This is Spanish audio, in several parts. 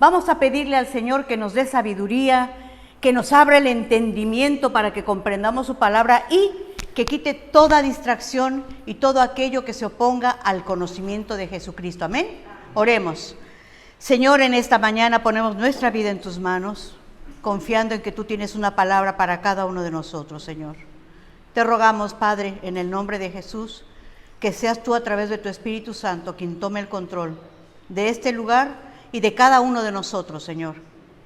Vamos a pedirle al Señor que nos dé sabiduría, que nos abra el entendimiento para que comprendamos su palabra y que quite toda distracción y todo aquello que se oponga al conocimiento de Jesucristo. Amén. Oremos. Señor, en esta mañana ponemos nuestra vida en tus manos, confiando en que tú tienes una palabra para cada uno de nosotros, Señor. Te rogamos, Padre, en el nombre de Jesús, que seas tú a través de tu Espíritu Santo quien tome el control de este lugar y de cada uno de nosotros, Señor,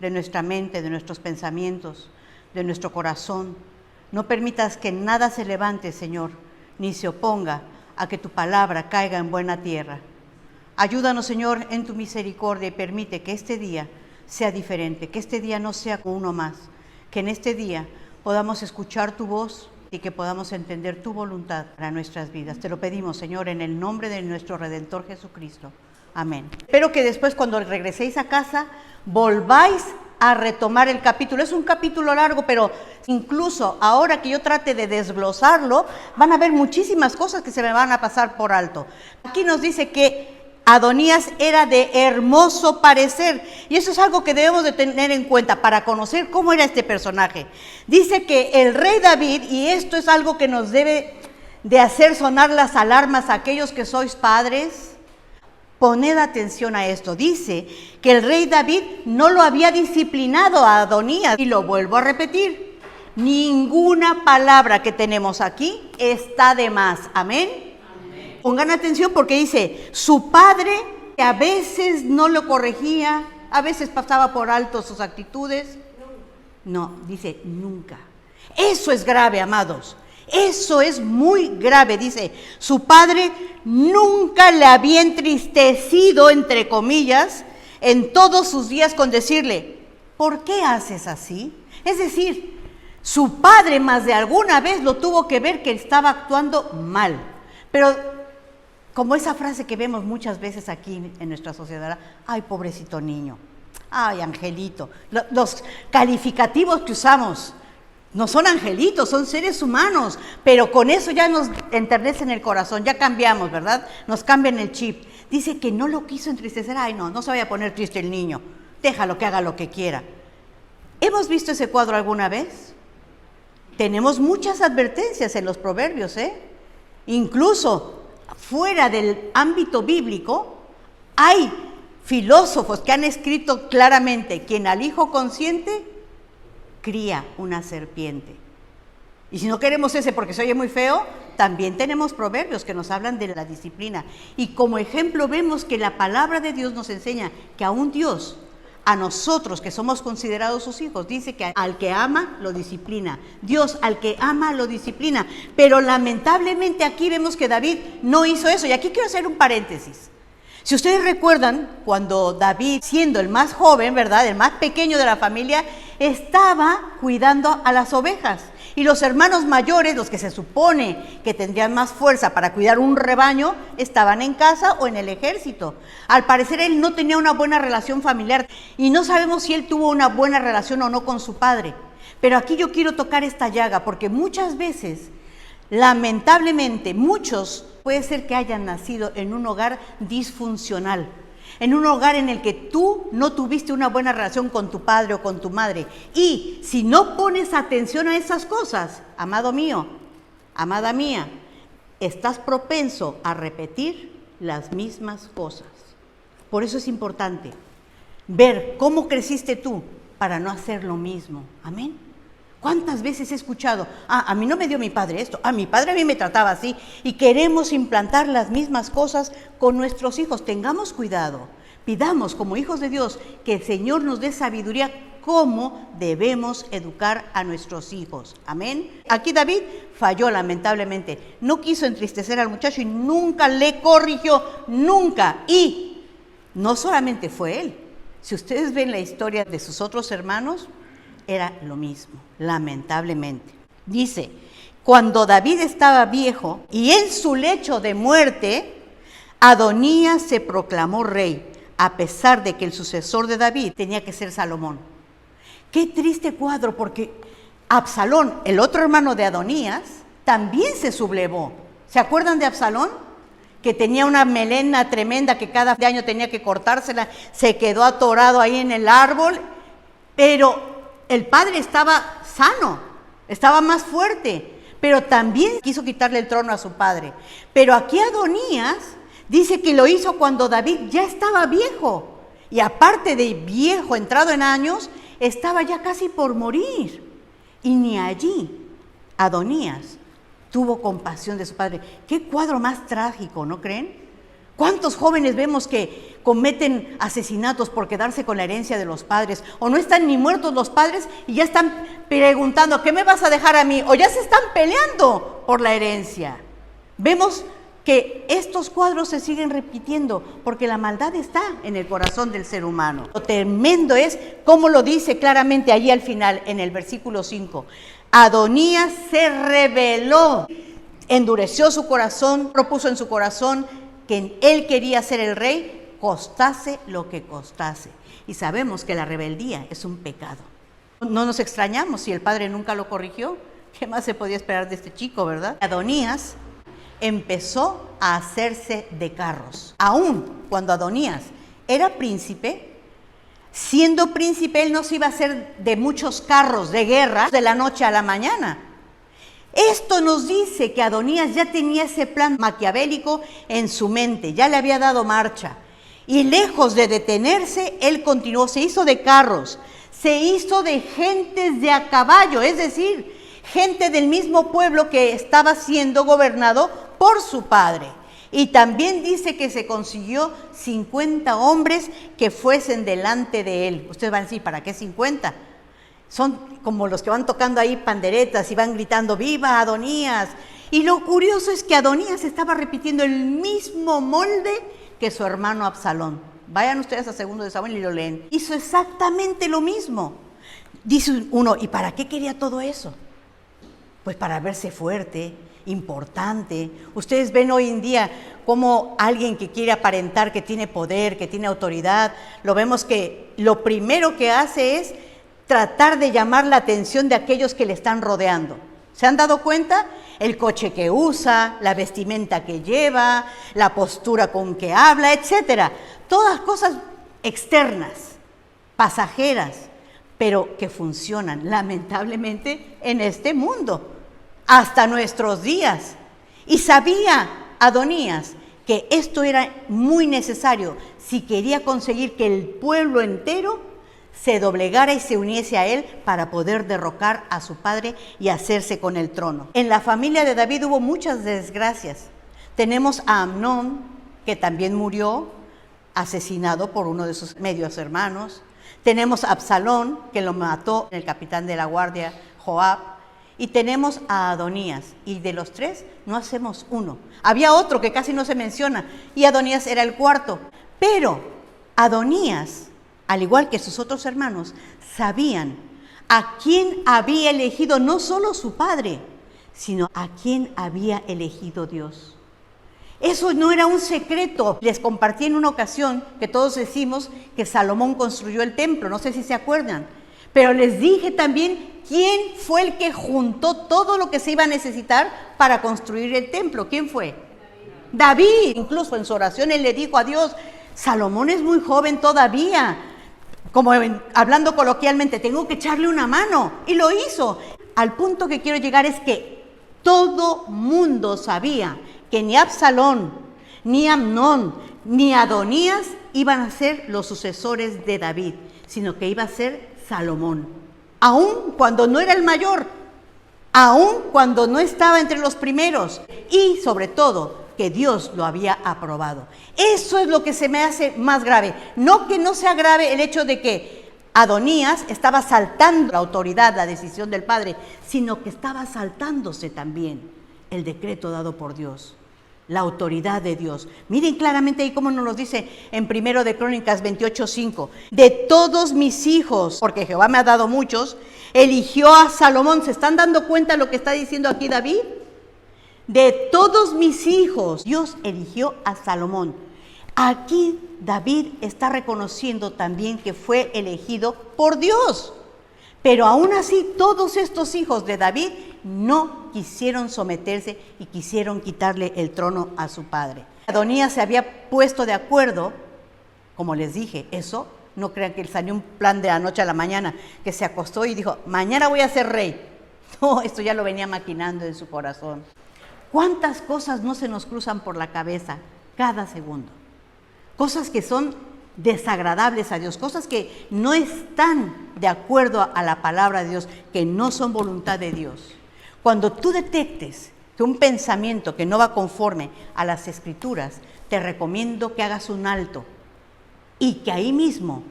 de nuestra mente, de nuestros pensamientos, de nuestro corazón. No permitas que nada se levante, Señor, ni se oponga a que tu palabra caiga en buena tierra. Ayúdanos, Señor, en tu misericordia y permite que este día sea diferente, que este día no sea como uno más, que en este día podamos escuchar tu voz y que podamos entender tu voluntad para nuestras vidas. Te lo pedimos, Señor, en el nombre de nuestro Redentor Jesucristo. Amén. Espero que después, cuando regreséis a casa, volváis a retomar el capítulo. Es un capítulo largo, pero incluso ahora que yo trate de desglosarlo, van a haber muchísimas cosas que se me van a pasar por alto. Aquí nos dice que Adonías era de hermoso parecer, y eso es algo que debemos de tener en cuenta para conocer cómo era este personaje. Dice que el rey David, y esto es algo que nos debe de hacer sonar las alarmas a aquellos que sois padres, poned atención a esto. Dice que el rey David no lo había disciplinado a Adonías, y lo vuelvo a repetir, ninguna palabra que tenemos aquí está de más. Amén. Pongan atención porque dice, su padre que a veces no lo corregía, a veces pasaba por alto sus actitudes. No, dice nunca. Eso es grave, amados. Eso es muy grave. Dice, su padre nunca le había entristecido, entre comillas, en todos sus días con decirle, ¿por qué haces así? Es decir, su padre más de alguna vez lo tuvo que ver que estaba actuando mal. Pero como esa frase que vemos muchas veces aquí en nuestra sociedad, ay, pobrecito niño, ay, angelito. Los calificativos que usamos no son angelitos, son seres humanos, pero con eso ya nos enternece en el corazón, ya cambiamos, ¿verdad? Nos cambian el chip. Dice que no lo quiso entristecer, ay, no se vaya a poner triste el niño, déjalo que haga lo que quiera. ¿Hemos visto ese cuadro alguna vez? Tenemos muchas advertencias en los proverbios, incluso fuera del ámbito bíblico, hay filósofos que han escrito claramente, quien al hijo consiente, cría una serpiente. Y si no queremos ese porque se oye muy feo, también tenemos proverbios que nos hablan de la disciplina. Y como ejemplo vemos que la palabra de Dios nos enseña que aún Dios, a nosotros que somos considerados sus hijos, dice que al que ama lo disciplina. Dios al que ama lo disciplina. Pero lamentablemente aquí vemos que David no hizo eso. Y aquí quiero hacer un paréntesis. Si ustedes recuerdan, cuando David, siendo el más joven, ¿verdad?, el más pequeño de la familia, estaba cuidando a las ovejas. Y los hermanos mayores, los que se supone que tendrían más fuerza para cuidar un rebaño, estaban en casa o en el ejército. Al parecer él no tenía una buena relación familiar y no sabemos si él tuvo una buena relación o no con su padre. Pero aquí yo quiero tocar esta llaga porque muchas veces, lamentablemente, muchos puede ser que hayan nacido en un hogar disfuncional, en un hogar en el que tú no tuviste una buena relación con tu padre o con tu madre. Y si no pones atención a esas cosas, amado mío, amada mía, estás propenso a repetir las mismas cosas. Por eso es importante ver cómo creciste tú para no hacer lo mismo. Amén. ¿Cuántas veces he escuchado, a mí no me dio mi padre esto, mi padre a mí me trataba así? Y queremos implantar las mismas cosas con nuestros hijos. Tengamos cuidado, pidamos como hijos de Dios que el Señor nos dé sabiduría cómo debemos educar a nuestros hijos. Amén. Aquí David falló lamentablemente, no quiso entristecer al muchacho y nunca le corrigió, nunca. Y no solamente fue él, si ustedes ven la historia de sus otros hermanos, era lo mismo, lamentablemente. Dice, cuando David estaba viejo y en su lecho de muerte, Adonías se proclamó rey, a pesar de que el sucesor de David tenía que ser Salomón. Qué triste cuadro, porque Absalón, el otro hermano de Adonías, también se sublevó. ¿Se acuerdan de Absalón? que tenía una melena tremenda que cada año tenía que cortársela, se quedó atorado ahí en el árbol, pero el padre estaba sano, estaba más fuerte, pero también quiso quitarle el trono a su padre. Pero aquí Adonías dice que lo hizo cuando David ya estaba viejo, y aparte de viejo, entrado en años, estaba ya casi por morir. Y ni allí Adonías tuvo compasión de su padre. Qué cuadro más trágico, ¿no creen? ¿Cuántos jóvenes vemos que cometen asesinatos por quedarse con la herencia de los padres? O no están ni muertos los padres y ya están preguntando, ¿qué me vas a dejar a mí? O ya se están peleando por la herencia. Vemos que estos cuadros se siguen repitiendo porque la maldad está en el corazón del ser humano. Lo tremendo es cómo lo dice claramente allí al final, en el versículo 5. Adonías se rebeló, endureció su corazón, propuso en su corazón que él quería ser el rey, costase lo que costase. Y sabemos que la rebeldía es un pecado. No nos extrañamos si el padre nunca lo corrigió. ¿Qué más se podía esperar de este chico, verdad? Adonías empezó a hacerse de carros. Aún cuando Adonías era príncipe, siendo príncipe, él no se iba a hacer de muchos carros de guerra de la noche a la mañana. Esto nos dice que Adonías ya tenía ese plan maquiavélico en su mente, ya le había dado marcha. Y lejos de detenerse, él continuó, se hizo de carros, se hizo de gentes de a caballo, es decir, gente del mismo pueblo que estaba siendo gobernado por su padre. Y también dice que se consiguió 50 hombres que fuesen delante de él. Ustedes van a decir, ¿para qué 50? Son como los que van tocando ahí panderetas y van gritando, ¡viva Adonías! Y lo curioso es que Adonías estaba repitiendo el mismo molde que su hermano Absalón. Vayan ustedes a 2 de Samuel y lo leen. Hizo exactamente lo mismo. Dice uno, ¿y para qué quería todo eso? Pues para verse fuerte, importante. Ustedes ven hoy en día como alguien que quiere aparentar que tiene poder, que tiene autoridad, lo vemos que lo primero que hace es tratar de llamar la atención de aquellos que le están rodeando. ¿Se han dado cuenta? El coche que usa, la vestimenta que lleva, la postura con que habla, etcétera. Todas cosas externas, pasajeras, pero que funcionan lamentablemente en este mundo, hasta nuestros días. Y sabía Adonías que esto era muy necesario si quería conseguir que el pueblo entero se doblegara y se uniese a él para poder derrocar a su padre y hacerse con el trono. En la familia de David hubo muchas desgracias. Tenemos a Amnón, que también murió asesinado por uno de sus medios hermanos. Tenemos a Absalón, que lo mató el capitán de la guardia, Joab. Y tenemos a Adonías, y de los tres no hacemos uno. Había otro que casi no se menciona, y Adonías era el cuarto. Pero Adonías, al igual que sus otros hermanos, sabían a quién había elegido no solo su padre, sino a quién había elegido Dios. Eso no era un secreto. Les compartí en una ocasión que todos decimos que Salomón construyó el templo, no sé si se acuerdan, pero les dije también quién fue el que juntó todo lo que se iba a necesitar para construir el templo. ¿Quién fue? David. Incluso en su oración él le dijo a Dios, Salomón es muy joven todavía, como hablando coloquialmente, tengo que echarle una mano, y lo hizo. Al punto que quiero llegar es que todo mundo sabía que ni Absalón, ni Amnón, ni Adonías iban a ser los sucesores de David, sino que iba a ser Salomón. Aun cuando no era el mayor, aun cuando no estaba entre los primeros, y sobre todo que Dios lo había aprobado. Eso es lo que se me hace más grave. No que no sea grave el hecho de que Adonías estaba saltando la autoridad, la decisión del padre, sino que estaba saltándose también el decreto dado por Dios, la autoridad de Dios. Miren claramente ahí cómo nos lo dice en 1 de Crónicas 28:5. De todos mis hijos, porque Jehová me ha dado muchos, eligió a Salomón. ¿Se están dando cuenta de lo que está diciendo aquí David? De todos mis hijos, Dios eligió a Salomón. Aquí David está reconociendo también que fue elegido por Dios. Pero aún así, todos estos hijos de David no quisieron someterse y quisieron quitarle el trono a su padre. Adonías se había puesto de acuerdo, como les dije, eso, no crean que salió un plan de la noche a la mañana, que se acostó y dijo, mañana voy a ser rey. No, esto ya lo venía maquinando en su corazón. ¿Cuántas cosas no se nos cruzan por la cabeza cada segundo? Cosas que son desagradables a Dios, cosas que no están de acuerdo a la palabra de Dios, que no son voluntad de Dios. Cuando tú detectes que un pensamiento que no va conforme a las Escrituras, te recomiendo que hagas un alto y que ahí mismo,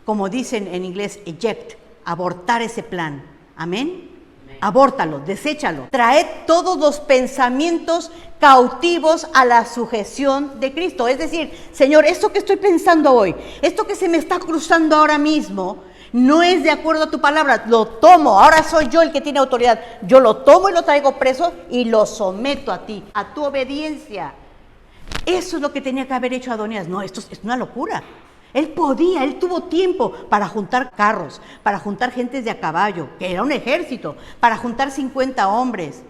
como dicen en inglés, eject, abortar ese plan. Amén. Abórtalo, deséchalo. Traed todos los pensamientos cautivos a la sujeción de Cristo. Es decir, Señor, esto que estoy pensando hoy, esto que se me está cruzando ahora mismo, no es de acuerdo a tu palabra. Lo tomo, ahora soy yo el que tiene autoridad. Yo lo tomo y lo traigo preso y lo someto a ti, a tu obediencia. Eso es lo que tenía que haber hecho Adonías. No, esto es una locura. Él tuvo tiempo para juntar carros, para juntar gentes de a caballo, que era un ejército, para juntar 50 hombres.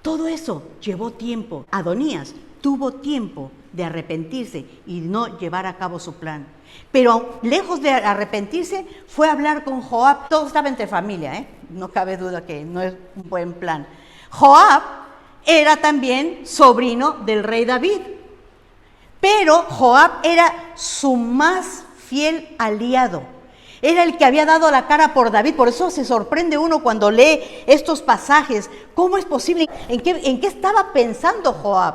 Todo eso llevó tiempo. Adonías tuvo tiempo de arrepentirse y no llevar a cabo su plan. Pero lejos de arrepentirse, fue a hablar con Joab. Todo estaba entre familia, no cabe duda que no es un buen plan. Joab era también sobrino del rey David. Pero Joab era su más fiel aliado. Era el que había dado la cara por David. Por eso se sorprende uno cuando lee estos pasajes. ¿Cómo es posible? ¿En qué estaba pensando Joab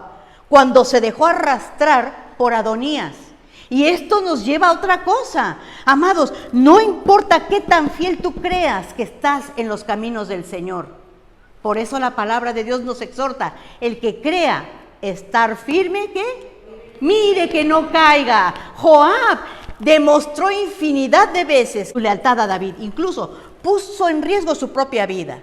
cuando se dejó arrastrar por Adonías? Y esto nos lleva a otra cosa. Amados, no importa qué tan fiel tú creas que estás en los caminos del Señor. Por eso la palabra de Dios nos exhorta. El que crea estar firme, ¿qué? Mire que no caiga. Joab demostró infinidad de veces su lealtad a David. Incluso puso en riesgo su propia vida.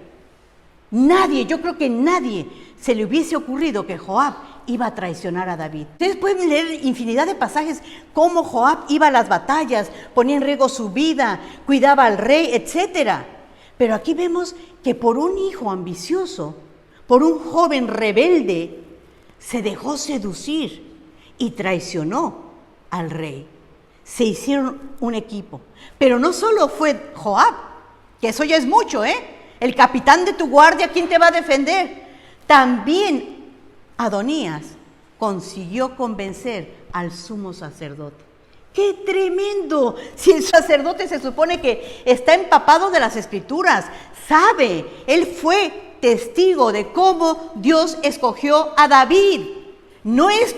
Yo creo que nadie se le hubiese ocurrido que Joab iba a traicionar a David. Ustedes pueden leer infinidad de pasajes cómo Joab iba a las batallas, ponía en riesgo su vida, cuidaba al rey, etc. Pero aquí vemos que por un hijo ambicioso, por un joven rebelde, se dejó seducir y traicionó al rey. Se hicieron un equipo. Pero no solo fue Joab, que eso ya es mucho, el capitán de tu guardia, ¿quién te va a defender? También Adonías consiguió convencer al sumo sacerdote. ¡Qué tremendo! Si el sacerdote se supone que está empapado de las Escrituras, sabe, él fue testigo de cómo Dios escogió a David. No es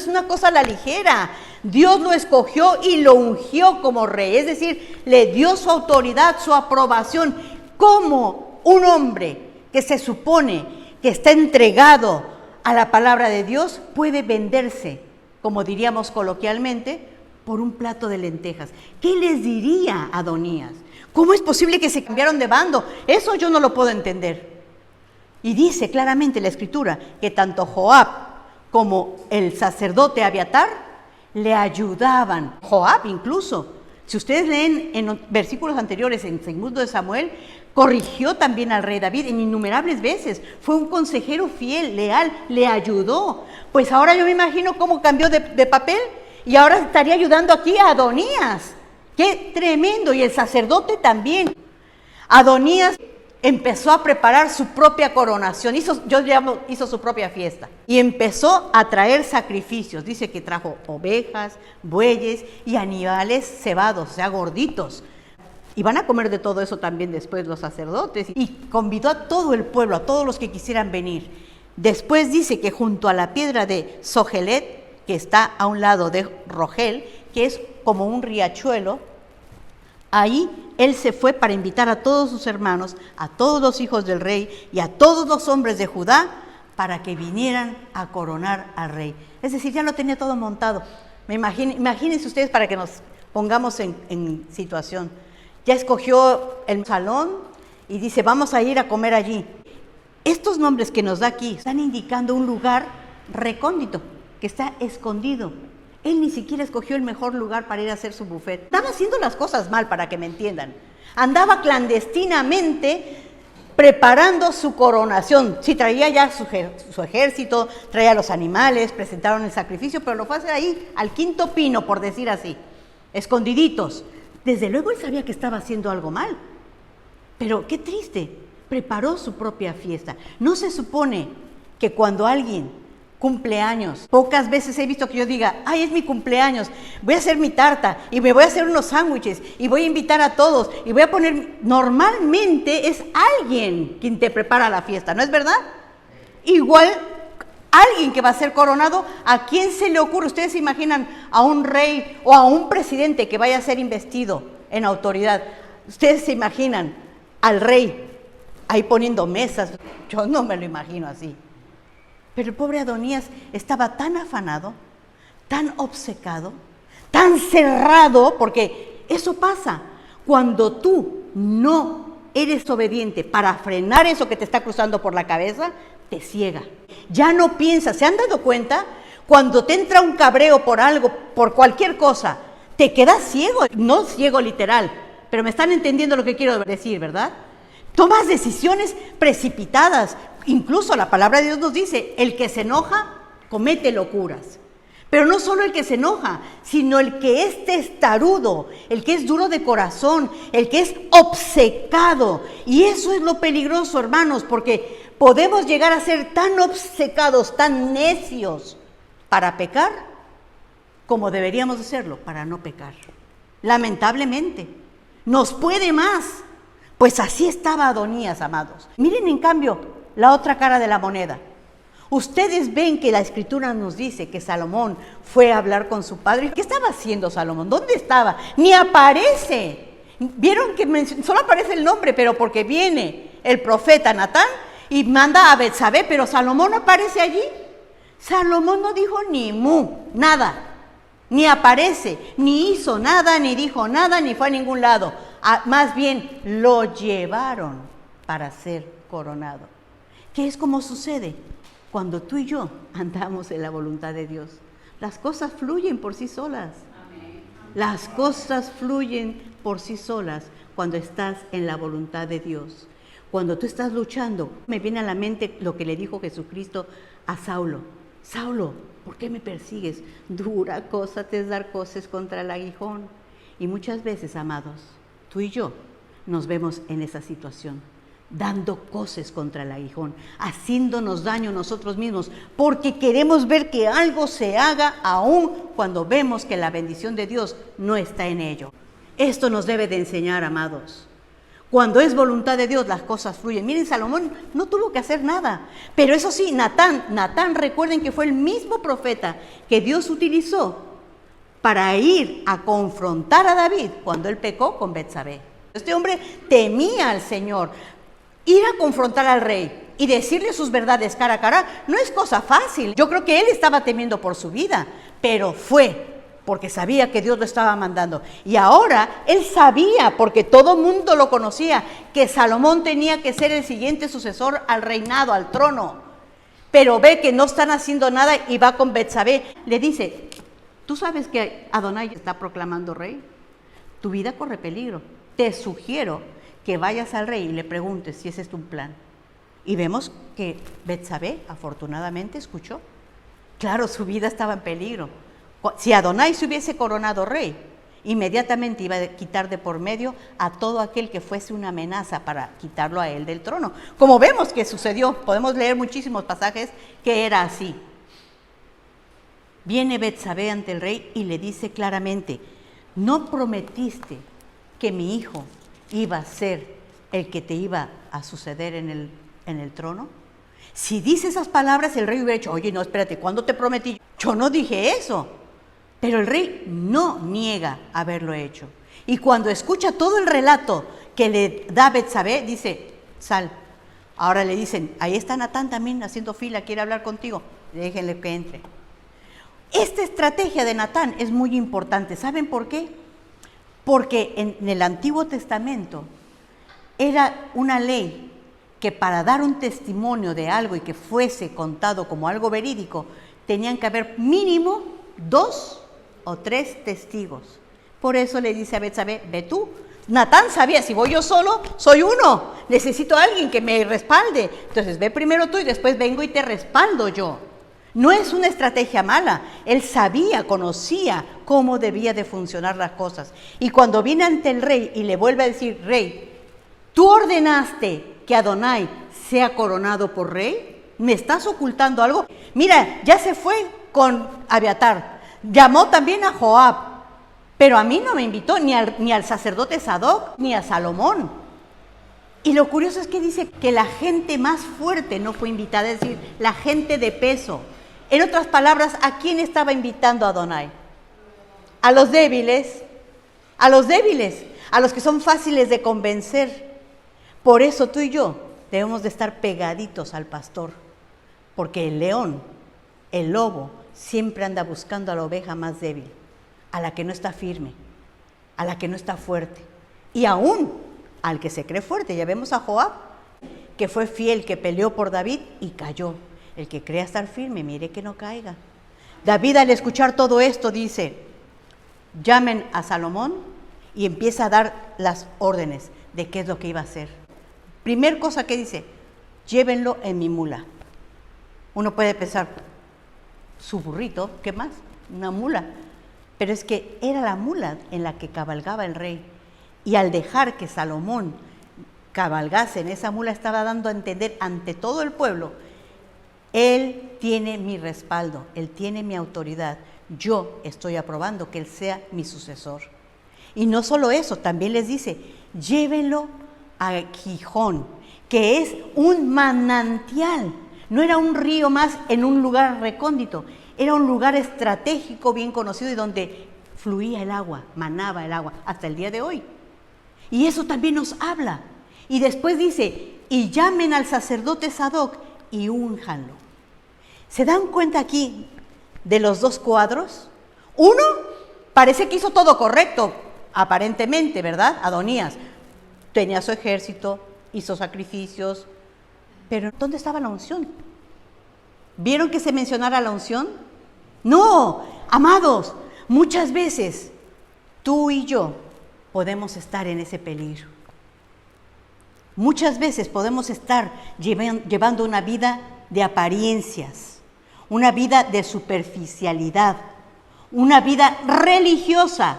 una cosa a la ligera. Dios lo escogió y lo ungió como rey, es decir, le dio su autoridad, su aprobación. ¿Cómo un hombre que se supone que está entregado a la palabra de Dios puede venderse, como diríamos coloquialmente, por un plato de lentejas? ¿Qué les diría Adonías? ¿Cómo es posible que se cambiaron de bando? Eso yo no lo puedo entender. Y dice claramente la Escritura que tanto Joab como el sacerdote Abiatar le ayudaban. Joab incluso, si ustedes leen en versículos anteriores, en 2 de Samuel, corrigió también al rey David en innumerables veces. Fue un consejero fiel, leal, le ayudó. Pues ahora yo me imagino cómo cambió de papel y ahora estaría ayudando aquí a Adonías. ¡Qué tremendo! Y el sacerdote también. Adonías empezó a preparar su propia coronación, hizo su propia fiesta y empezó a traer sacrificios. Dice que trajo ovejas, bueyes y animales cebados, o sea, gorditos. Y van a comer de todo eso también después los sacerdotes. Y convidó a todo el pueblo, a todos los que quisieran venir. Después dice que junto a la piedra de Zohelet, que está a un lado de Rogel, que es como un riachuelo, ahí él se fue para invitar a todos sus hermanos, a todos los hijos del rey y a todos los hombres de Judá para que vinieran a coronar al rey. Es decir, ya lo tenía todo montado. Imagínense ustedes para que nos pongamos en situación. Ya escogió el salón y dice, vamos a ir a comer allí. Estos nombres que nos da aquí están indicando un lugar recóndito, que está escondido. Él ni siquiera escogió el mejor lugar para ir a hacer su buffet. Estaba haciendo las cosas mal, para que me entiendan. Andaba clandestinamente preparando su coronación. Sí, traía ya su ejército, traía los animales, presentaron el sacrificio, pero lo fue a hacer ahí, al quinto pino, por decir así, escondiditos. Desde luego él sabía que estaba haciendo algo mal, pero qué triste, preparó su propia fiesta. No se supone que cuando alguien cumpleaños, pocas veces he visto que yo diga, ay, es mi cumpleaños, voy a hacer mi tarta y me voy a hacer unos sándwiches y voy a invitar a todos y voy a poner, normalmente es alguien quien te prepara la fiesta, ¿no es verdad? Igual, alguien que va a ser coronado, ¿a quién se le ocurre? ¿Ustedes se imaginan a un rey o a un presidente que vaya a ser investido en autoridad? ¿Ustedes se imaginan al rey ahí poniendo mesas? Yo no me lo imagino así. Pero el pobre Adonías estaba tan afanado, tan obcecado, tan cerrado, porque eso pasa cuando tú no eres obediente para frenar eso que te está cruzando por la cabeza, te ciega. Ya no piensas. ¿Se han dado cuenta? Cuando te entra un cabreo por algo, por cualquier cosa, te quedas ciego, no ciego literal, pero me están entendiendo lo que quiero decir, ¿verdad? Tomas decisiones precipitadas. Incluso la palabra de Dios nos dice, el que se enoja comete locuras. Pero no solo el que se enoja, sino el que es testarudo, el que es duro de corazón, el que es obcecado. Y eso es lo peligroso, hermanos, porque podemos llegar a ser tan obcecados, tan necios para pecar, como deberíamos hacerlo para no pecar. Lamentablemente, nos puede más. Pues así estaba Adonías, amados. Miren en cambio la otra cara de la moneda. Ustedes ven que la Escritura nos dice que Salomón fue a hablar con su padre. ¿Qué estaba haciendo Salomón? ¿Dónde estaba? Ni aparece. Vieron que solo aparece el nombre, pero porque viene el profeta Natán y manda a Betsabé, pero Salomón no aparece allí. Salomón no dijo ni mu, nada. Ni aparece, ni hizo nada, ni dijo nada, ni fue a ningún lado. Más bien lo llevaron para ser coronado. ¿Qué es como sucede? Cuando tú y yo andamos en la voluntad de Dios, las cosas fluyen por sí solas. Amén. Las cosas fluyen por sí solas cuando estás en la voluntad de Dios. Cuando tú estás luchando, me viene a la mente lo que le dijo Jesucristo a Saulo. Saulo, ¿por qué me persigues? Dura cosa te es dar coces contra el aguijón. Y muchas veces, amados, tú y yo nos vemos en esa situación, dando coces contra el aguijón, haciéndonos daño nosotros mismos, porque queremos ver que algo se haga aún cuando vemos que la bendición de Dios no está en ello. Esto nos debe de enseñar, amados. Cuando es voluntad de Dios, las cosas fluyen. Miren, Salomón no tuvo que hacer nada. Pero eso sí, Natán, recuerden que fue el mismo profeta que Dios utilizó para ir a confrontar a David cuando él pecó con Betsabé. Este hombre temía al Señor. Ir a confrontar al rey y decirle sus verdades cara a cara no es cosa fácil. Yo creo que él estaba temiendo por su vida, pero fue porque sabía que Dios lo estaba mandando. Y ahora él sabía, porque todo mundo lo conocía, que Salomón tenía que ser el siguiente sucesor al reinado, al trono. Pero ve que no están haciendo nada y va con Betsabé. Le dice, ¿tú sabes que Adonai está proclamando rey? Tu vida corre peligro. Te sugiero que vayas al rey y le preguntes si ese es tu plan. Y vemos que Betsabé afortunadamente escuchó. Claro, su vida estaba en peligro. Si Adonai se hubiese coronado rey, inmediatamente iba a quitar de por medio a todo aquel que fuese una amenaza para quitarlo a él del trono. Como vemos que sucedió, podemos leer muchísimos pasajes que era así. Viene Betsabé ante el rey y le dice claramente, ¿no prometiste que mi hijo iba a ser el que te iba a suceder en el trono? Si dice esas palabras, el rey hubiera dicho, oye, no, espérate, ¿cuándo te prometí? Yo no dije eso. Pero el rey no niega haberlo hecho. Y cuando escucha todo el relato que le da Betsabé, dice, sal. Ahora le dicen, ahí está Natán también haciendo fila, quiere hablar contigo. Déjenle que entre. Esta estrategia de Natán es muy importante. ¿Saben por qué? Porque en el Antiguo Testamento era una ley que para dar un testimonio de algo y que fuese contado como algo verídico, tenían que haber mínimo 2 o 3 testigos. Por eso le dice a Betsabé, ve tú. Natán sabía, si voy yo solo, soy uno. necesito a alguien que me respalde. Entonces ve primero tú y después vengo y te respaldo yo. No es una estrategia mala. Él sabía, conocía cómo debía de funcionar las cosas. Y cuando viene ante el rey y le vuelve a decir, rey, ¿tú ordenaste que Adonai sea coronado por rey? ¿Me estás ocultando algo? Mira, ya se fue con Abiatar. Llamó también a Joab, pero a mí no me invitó ni al sacerdote Sadoc ni a Salomón. Y lo curioso es que dice que la gente más fuerte no fue invitada, es decir, la gente de peso. En otras palabras, ¿a quién estaba invitando Adonai? A los débiles, a los que son fáciles de convencer. Por eso tú y yo debemos de estar pegaditos al pastor, porque el león, el lobo, siempre anda buscando a la oveja más débil, a la que no está firme, a la que no está fuerte, y aún al que se cree fuerte. Ya vemos a Joab, que fue fiel, que peleó por David y cayó. El que crea estar firme, mire que no caiga. David, al escuchar todo esto, dice, llamen a Salomón, y empieza a dar las órdenes de qué es lo que iba a hacer. Primer cosa que dice, llévenlo en mi mula. Uno puede pensar, su burrito, ¿qué más? Una mula. Pero es que era la mula en la que cabalgaba el rey. Y al dejar que Salomón cabalgase en esa mula, estaba dando a entender ante todo el pueblo, él tiene mi respaldo, él tiene mi autoridad. Yo estoy aprobando que él sea mi sucesor. Y no solo eso, también les dice, llévenlo a Gijón, que es un manantial. No era un río más en un lugar recóndito, era un lugar estratégico bien conocido y donde fluía el agua, manaba el agua, hasta el día de hoy. Y eso también nos habla. Y después dice, y llamen al sacerdote Sadoc y únjanlo. ¿Se dan cuenta aquí de los dos cuadros? Uno parece que hizo todo correcto, aparentemente, ¿verdad? Adonías tenía su ejército, hizo sacrificios, pero ¿dónde estaba la unción? ¿Vieron que se mencionara la unción? No, amados, muchas veces tú y yo podemos estar en ese peligro. Muchas veces podemos estar llevando una vida de apariencias, una vida de superficialidad, una vida religiosa,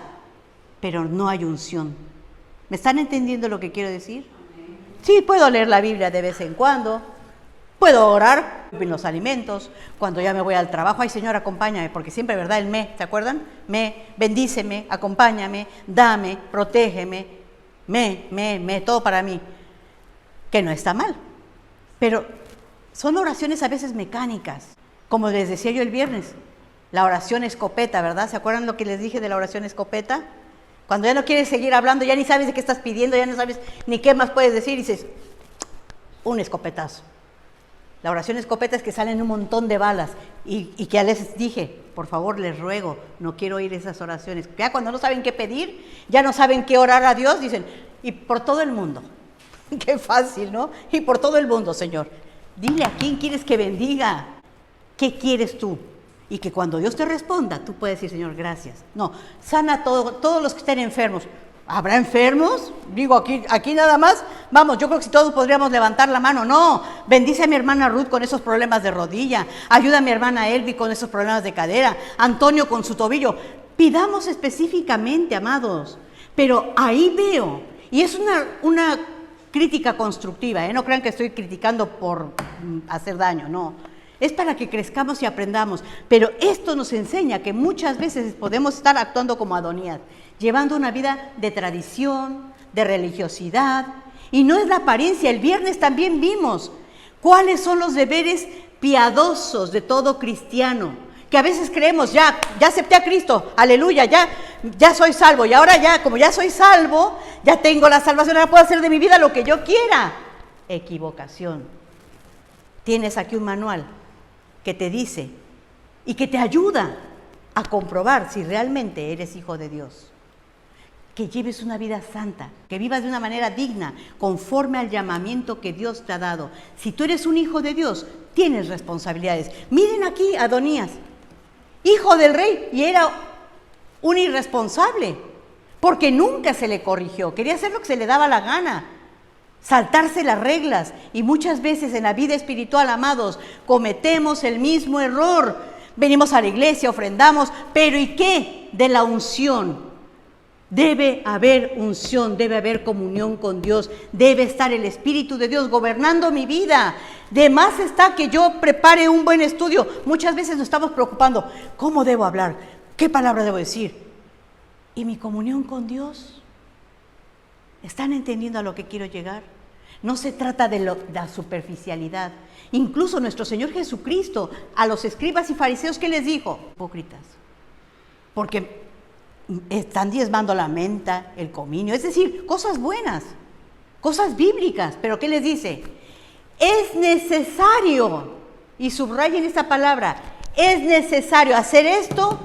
pero no hay unción. ¿Me están entendiendo lo que quiero decir? Sí, puedo leer la Biblia de vez en cuando, puedo orar en los alimentos, cuando ya me voy al trabajo, ay Señor, acompáñame, porque siempre, ¿verdad? El ¿se acuerdan? Bendíceme, acompáñame, dame, protégeme, todo para mí, que no está mal, pero son oraciones a veces mecánicas, como les decía yo el viernes, la oración escopeta, ¿verdad? ¿Se acuerdan lo que les dije de la oración escopeta? Cuando ya no quieres seguir hablando, ya ni sabes de qué estás pidiendo, ya no sabes ni qué más puedes decir, y dices, un escopetazo. La oración escopeta es que salen un montón de balas, y que ya les dije, por favor, les ruego, no quiero oír esas oraciones. Ya cuando no saben qué pedir, ya no saben qué orar a Dios, dicen, y por todo el mundo. Qué fácil, ¿no? Y por todo el mundo, Señor. Dile a quién quieres que bendiga. ¿Qué quieres tú? Y que cuando Dios te responda, tú puedes decir, Señor, gracias. No, sana a todos los que estén enfermos. ¿Habrá enfermos? Digo, aquí nada más. Vamos, yo creo que si todos podríamos levantar la mano. No, bendice a mi hermana Ruth con esos problemas de rodilla. Ayuda a mi hermana Elvi con esos problemas de cadera. Antonio con su tobillo. Pidamos específicamente, amados. Pero ahí veo, y es una crítica constructiva, no crean que estoy criticando por hacer daño, no. Es para que crezcamos y aprendamos. Pero esto nos enseña que muchas veces podemos estar actuando como Adonías, llevando una vida de tradición, de religiosidad. Y no es la apariencia. El viernes también vimos cuáles son los deberes piadosos de todo cristiano. Que a veces creemos, ya acepté a Cristo, aleluya, ya soy salvo. Y ahora ya, como ya soy salvo, ya tengo la salvación, ahora puedo hacer de mi vida lo que yo quiera. Equivocación. Tienes aquí un manual que te dice y que te ayuda a comprobar si realmente eres hijo de Dios. Que lleves una vida santa, que vivas de una manera digna, conforme al llamamiento que Dios te ha dado. Si tú eres un hijo de Dios, tienes responsabilidades. Miren aquí a Adonías, hijo del rey, y era un irresponsable, porque nunca se le corrigió, quería hacer lo que se le daba la gana. saltarse las reglas. Y muchas veces en la vida espiritual, amados, cometemos el mismo error. Venimos a la iglesia, ofrendamos, pero ¿y qué de la unción? Debe haber unción, debe haber comunión con Dios, debe estar el Espíritu de Dios gobernando mi vida. De más está que yo prepare un buen estudio. Muchas veces nos estamos preocupando, ¿cómo debo hablar? ¿Qué palabra debo decir? ¿Y mi comunión con Dios? ¿Están entendiendo a lo que quiero llegar? No se trata de la superficialidad. Incluso nuestro Señor Jesucristo a los escribas y fariseos, ¿qué les dijo? Hipócritas. Porque están diezmando la menta, el cominio, es decir, cosas buenas, cosas bíblicas. Pero ¿qué les dice? Es necesario, y subrayen esta palabra, es necesario hacer esto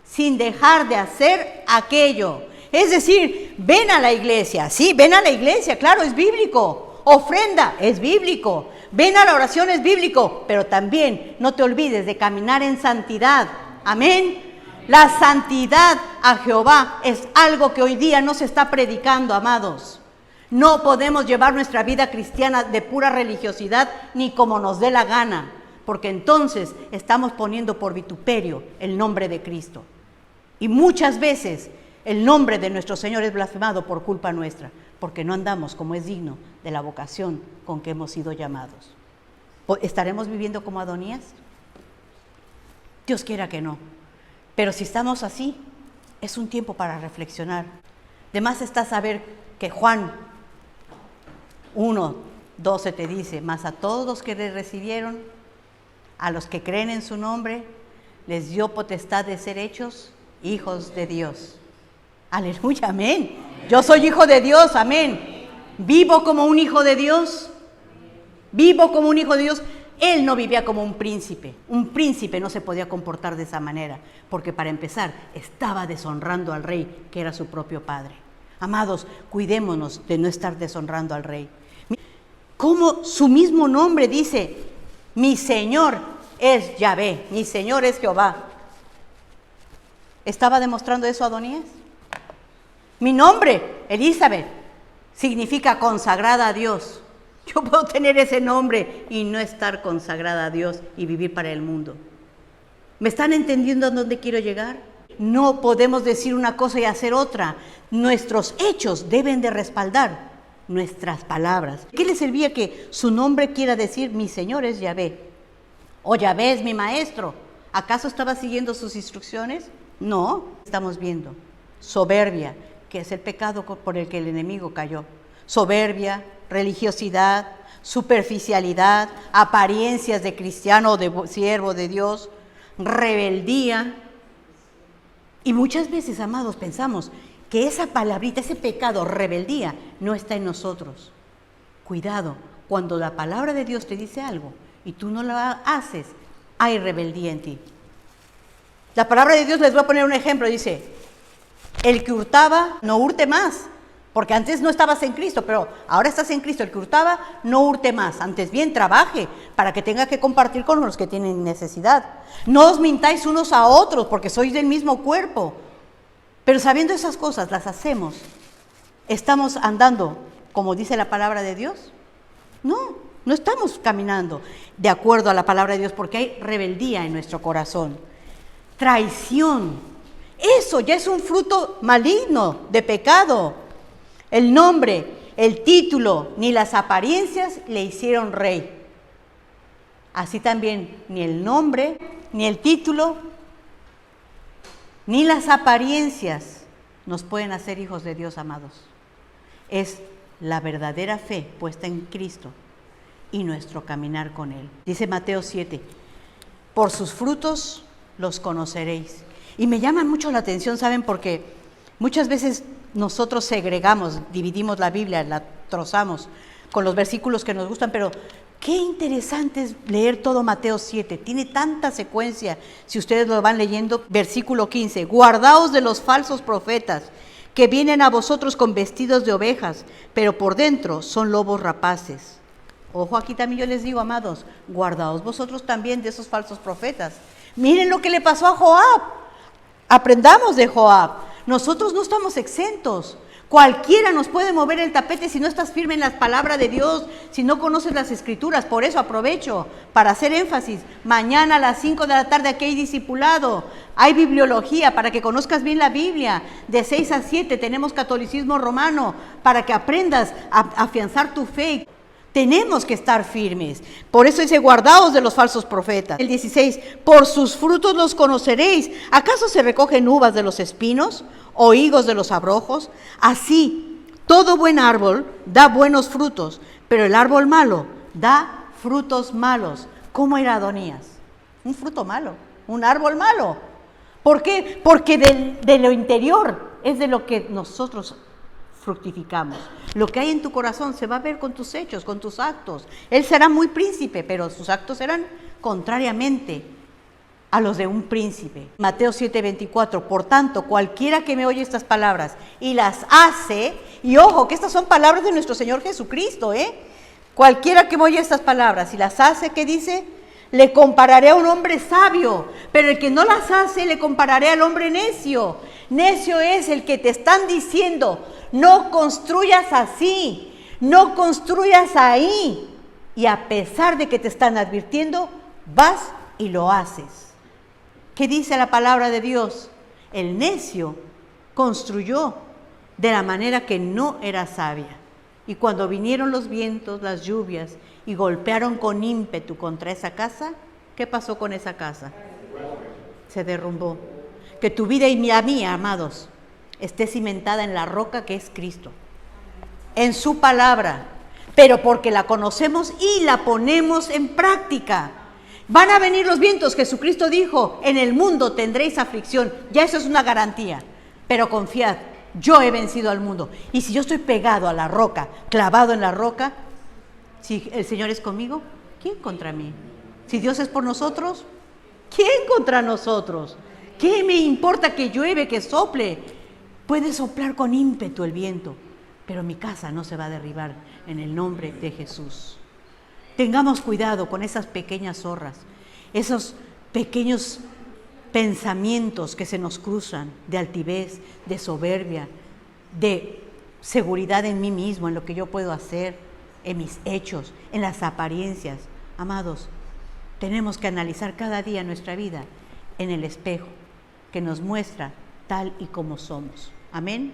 sin dejar de hacer aquello. Es decir, ven a la iglesia, sí, ven a la iglesia, claro, es bíblico. Ofrenda, es bíblico. Ven a la oración, es bíblico. Pero también no te olvides de caminar en santidad. Amén. La santidad a Jehová es algo que hoy día no se está predicando, amados. No podemos llevar nuestra vida cristiana de pura religiosidad ni como nos dé la gana, porque entonces estamos poniendo por vituperio el nombre de Cristo. Y muchas veces el nombre de nuestro Señor es blasfemado por culpa nuestra, porque no andamos como es digno de la vocación con que hemos sido llamados. ¿Estaremos viviendo como Adonías? Dios quiera que no. Pero si estamos así, es un tiempo para reflexionar. De más está saber que Juan 1:12 te dice, mas a todos los que le recibieron, a los que creen en su nombre, les dio potestad de ser hechos hijos de Dios. Aleluya, amén. Yo soy hijo de Dios, amén. Vivo como un hijo de Dios. Vivo como un hijo de Dios. Él no vivía como un príncipe. Un príncipe no se podía comportar de esa manera, porque para empezar estaba deshonrando al rey, que era su propio padre. Amados, cuidémonos de no estar deshonrando al rey. Como su mismo nombre dice, mi Señor es Yahvé, mi Señor es Jehová. ¿Estaba demostrando eso Adonías? Mi nombre, Elizabeth, significa consagrada a Dios. Yo puedo tener ese nombre y no estar consagrada a Dios y vivir para el mundo. ¿Me están entendiendo a dónde quiero llegar? No podemos decir una cosa y hacer otra. Nuestros hechos deben de respaldar nuestras palabras. ¿Qué le servía que su nombre quiera decir mi Señor es Yahvé? O Yahvé es mi maestro. ¿Acaso estaba siguiendo sus instrucciones? No, estamos viendo soberbia, que es el pecado por el que el enemigo cayó. Soberbia, religiosidad, superficialidad, apariencias de cristiano o de siervo de Dios, rebeldía. Y muchas veces, amados, pensamos que esa palabrita, ese pecado, rebeldía, no está en nosotros. Cuidado, cuando la palabra de Dios te dice algo y tú no lo haces, hay rebeldía en ti. La palabra de Dios, les voy a poner un ejemplo, dice, el que hurtaba, no hurte más. Porque antes no estabas en Cristo, pero ahora estás en Cristo. El que hurtaba, no hurte más. Antes bien, trabaje para que tenga que compartir con los que tienen necesidad. No os mintáis unos a otros, porque sois del mismo cuerpo. Pero sabiendo esas cosas, las hacemos. ¿Estamos andando como dice la palabra de Dios? No, no estamos caminando de acuerdo a la palabra de Dios, porque hay rebeldía en nuestro corazón. Traición. Eso ya es un fruto maligno de pecado. El nombre, el título, ni las apariencias le hicieron rey. Así también, ni el nombre, ni el título, ni las apariencias nos pueden hacer hijos de Dios, amados. Es la verdadera fe puesta en Cristo y nuestro caminar con Él. Dice Mateo 7, por sus frutos los conoceréis. Y me llama mucho la atención, ¿saben? Porque muchas veces nosotros segregamos, dividimos la Biblia, la trozamos con los versículos que nos gustan, pero qué interesante es leer todo Mateo 7, tiene tanta secuencia, si ustedes lo van leyendo. Versículo 15, guardaos de los falsos profetas, que vienen a vosotros con vestidos de ovejas, pero por dentro son lobos rapaces. Ojo, aquí también yo les digo, amados, guardaos vosotros también de esos falsos profetas. Miren lo que le pasó a Joab, aprendamos de Joab. Nosotros no estamos exentos. Cualquiera nos puede mover el tapete si no estás firme en la palabra de Dios, si no conoces las Escrituras. Por eso aprovecho para hacer énfasis. Mañana a las 5 de la tarde aquí hay discipulado, hay bibliología para que conozcas bien la Biblia. De 6 a 7 tenemos catolicismo romano para que aprendas a afianzar tu fe. Tenemos que estar firmes. Por eso dice, guardaos de los falsos profetas. El 16, por sus frutos los conoceréis. ¿Acaso se recogen uvas de los espinos o higos de los abrojos? Así, todo buen árbol da buenos frutos, pero el árbol malo da frutos malos. ¿Cómo era Adonías? Un fruto malo, un árbol malo. ¿Por qué? Porque de lo interior es de lo que nosotros fructificamos. Lo que hay en tu corazón se va a ver con tus hechos, con tus actos. Él será muy príncipe, pero sus actos serán contrariamente a los de un príncipe. Mateo 7:24, por tanto, cualquiera que me oye estas palabras y las hace, y ojo, que estas son palabras de nuestro Señor Jesucristo, cualquiera que me oye estas palabras y las hace, ¿qué dice? Le compararé a un hombre sabio, pero el que no las hace, le compararé al hombre necio. Necio es el que te están diciendo, no construyas así, no construyas ahí. Y a pesar de que te están advirtiendo, vas y lo haces. ¿Qué dice la palabra de Dios? El necio construyó de la manera que no era sabia. Y cuando vinieron los vientos, las lluvias, y golpearon con ímpetu contra esa casa, ¿qué pasó con esa casa? Se derrumbó. Que tu vida y la mía, amados, esté cimentada en la roca que es Cristo, en su palabra, pero porque la conocemos y la ponemos en práctica. Van a venir los vientos, Jesucristo dijo, en el mundo tendréis aflicción, ya eso es una garantía, pero confiad, yo he vencido al mundo. Y si yo estoy pegado a la roca, clavado en la roca, si el Señor es conmigo, ¿quién contra mí? Si Dios es por nosotros, ¿quién contra nosotros? ¿Qué me importa que llueve, que sople? Puede soplar con ímpetu el viento, pero mi casa no se va a derribar en el nombre de Jesús. Tengamos cuidado con esas pequeñas zorras, esos pequeños pensamientos que se nos cruzan de altivez, de soberbia, de seguridad en mí mismo, en lo que yo puedo hacer, en mis hechos, en las apariencias. Amados, tenemos que analizar cada día nuestra vida en el espejo que nos muestra tal y como somos. Amén.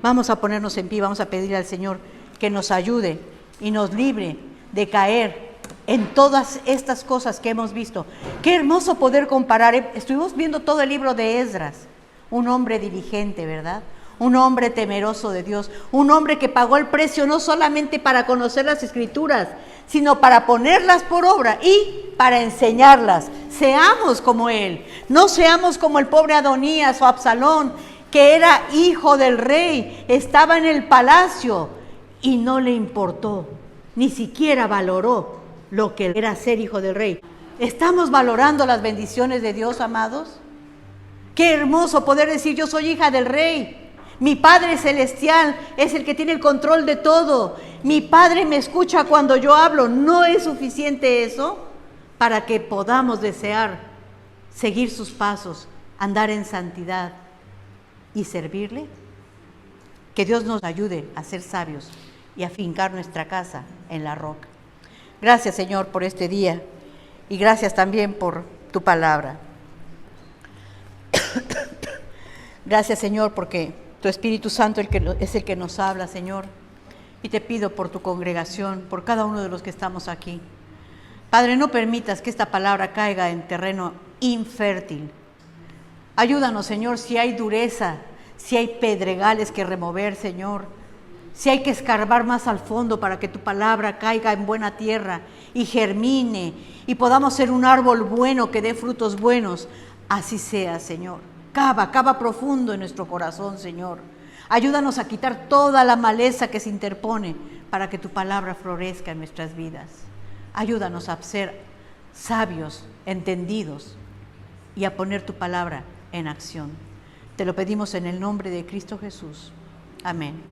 Vamos a ponernos en pie, vamos a pedirle al Señor que nos ayude y nos libre de caer en todas estas cosas que hemos visto. Qué hermoso poder comparar. Estuvimos viendo todo el libro de Esdras, un hombre diligente, ¿verdad? Un hombre temeroso de Dios, un hombre que pagó el precio no solamente para conocer las Escrituras, sino para ponerlas por obra y para enseñarlas. Seamos como él, no seamos como el pobre Adonías o Absalón, que era hijo del rey, estaba en el palacio y no le importó, ni siquiera valoró lo que era ser hijo del rey. ¿Estamos valorando las bendiciones de Dios, amados? Qué hermoso poder decir, yo soy hija del rey. Mi Padre Celestial es el que tiene el control de todo. Mi Padre me escucha cuando yo hablo. ¿No es suficiente eso para que podamos desear seguir sus pasos, andar en santidad y servirle? Que Dios nos ayude a ser sabios y a fincar nuestra casa en la roca. Gracias, Señor, por este día y gracias también por tu palabra. Gracias, Señor, porque tu Espíritu Santo es el que nos habla, Señor. Y te pido por tu congregación, por cada uno de los que estamos aquí. Padre, no permitas que esta palabra caiga en terreno infértil. Ayúdanos, Señor, si hay dureza, si hay pedregales que remover, Señor. Si hay que escarbar más al fondo para que tu palabra caiga en buena tierra y germine y podamos ser un árbol bueno que dé frutos buenos. Así sea, Señor. Cava profundo en nuestro corazón, Señor. Ayúdanos a quitar toda la maleza que se interpone para que tu palabra florezca en nuestras vidas. Ayúdanos a ser sabios, entendidos y a poner tu palabra en acción. Te lo pedimos en el nombre de Cristo Jesús. Amén.